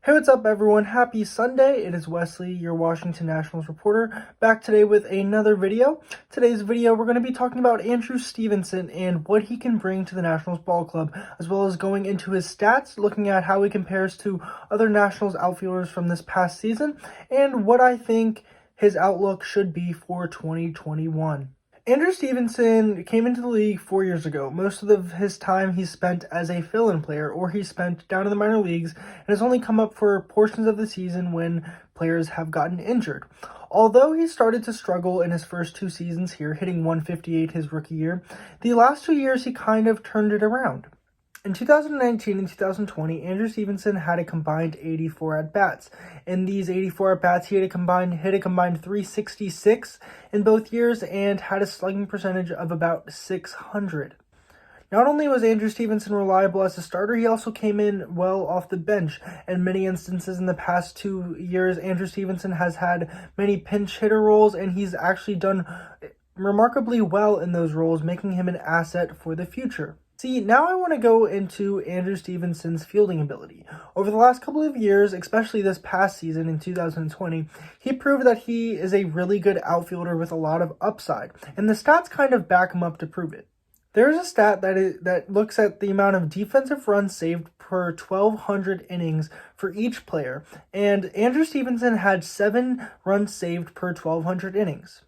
Hey, what's up, everyone? Happy Sunday. It is Wesley, your Washington Nationals reporter, back today with another video. Today's video, we're going to be talking about Andrew Stevenson and what he can bring to the Nationals ball club, as well as going into his stats, looking at how he compares to other Nationals outfielders from this past season, and what I think his outlook should be for 2021. Andrew Stevenson came into the league 4 years ago. Most of his time he spent as a fill-in player, or he spent down in the minor leagues, and has only come up for portions of the season when players have gotten injured. Although he started to struggle in his first 2 seasons here, hitting .158 his rookie year, the last 2 years he kind of turned it around. In 2019 and 2020, Andrew Stevenson had a combined 84 at-bats. In these 84 at-bats, he hit a combined 366 in both years and had a slugging percentage of about 600. Not only was Andrew Stevenson reliable as a starter, he also came in well off the bench. In many instances in the past 2 years, Andrew Stevenson has had many pinch hitter roles, and he's actually done remarkably well in those roles, making him an asset for the future. See, now I want to go into Andrew Stevenson's fielding ability. Over the last couple of years, especially this past season in 2020, he proved that he is a really good outfielder with a lot of upside, and the stats kind of back him up to prove it. There's a stat that looks at the amount of defensive runs saved per 1,200 innings for each player, and Andrew Stevenson had 7 runs saved per 1,200 innings.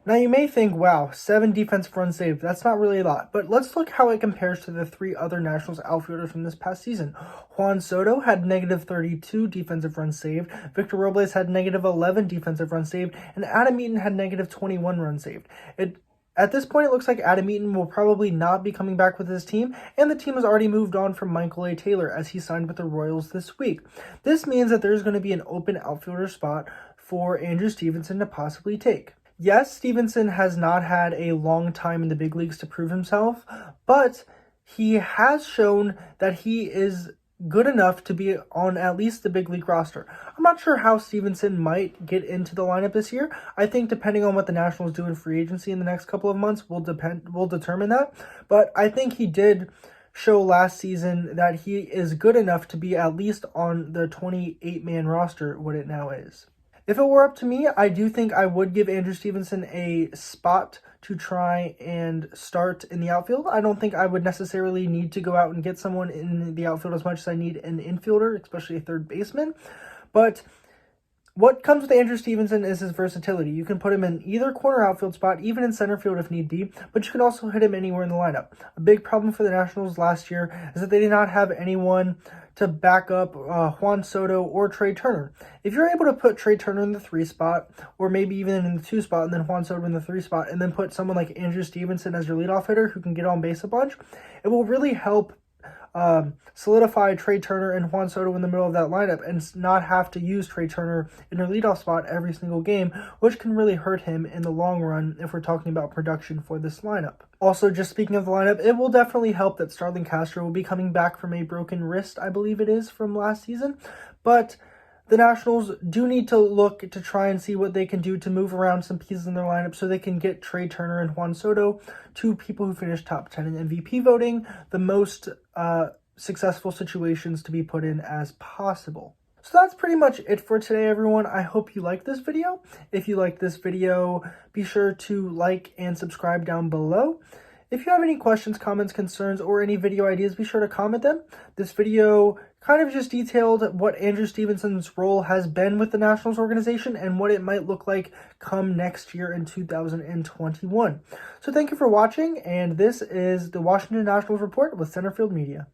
Now you may think, wow, 7 defensive runs saved, that's not really a lot, but let's look how it compares to the 3 other Nationals outfielders from this past season. Juan Soto had negative 32 defensive runs saved, Victor Robles had negative 11 defensive runs saved, and Adam Eaton had negative 21 runs saved. At this point, it looks like Adam Eaton will probably not be coming back with his team, and the team has already moved on from Michael A. Taylor as he signed with the Royals this week. This means that there's going to be an open outfielder spot for Andrew Stevenson to possibly take. Yes, Stevenson has not had a long time in the big leagues to prove himself, but he has shown that he is good enough to be on at least the big league roster. I'm not sure how Stevenson might get into the lineup this year. I think depending on what the Nationals do in free agency in the next couple of months will determine that. But I think he did show last season that he is good enough to be at least on the 28-man roster, what it now is. If it were up to me, I do think I would give Andrew Stevenson a spot to try and start in the outfield. I don't think I would necessarily need to go out and get someone in the outfield as much as I need an infielder, especially a third baseman. But what comes with Andrew Stevenson is his versatility. You can put him in either corner outfield spot, even in center field if need be, but you can also hit him anywhere in the lineup. A big problem for the Nationals last year is that they did not have anyone to back up Juan Soto or Trey Turner. If you're able to put Trey Turner in the 3 spot, or maybe even in the 2 spot, and then Juan Soto in the 3 spot, and then put someone like Andrew Stevenson as your leadoff hitter who can get on base a bunch, it will really help solidify Trey Turner and Juan Soto in the middle of that lineup and not have to use Trey Turner in their leadoff spot every single game, which can really hurt him in the long run if we're talking about production for this lineup. Also, just speaking of the lineup, it will definitely help that Starlin Castro will be coming back from a broken wrist, I believe it is, from last season, but the Nationals do need to look to try and see what they can do to move around some pieces in their lineup so they can get Trey Turner and Juan Soto, 2 people who finished top 10 in MVP voting, the most successful situations to be put in as possible. So that's pretty much it for today, everyone. I hope you liked this video. If you liked this video, be sure to like and subscribe down below. If you have any questions, comments, concerns, or any video ideas, be sure to comment them. This video kind of just detailed what Andrew Stevenson's role has been with the Nationals organization and what it might look like come next year in 2021. So thank you for watching, and this is the Washington Nationals Report with Centerfield Media.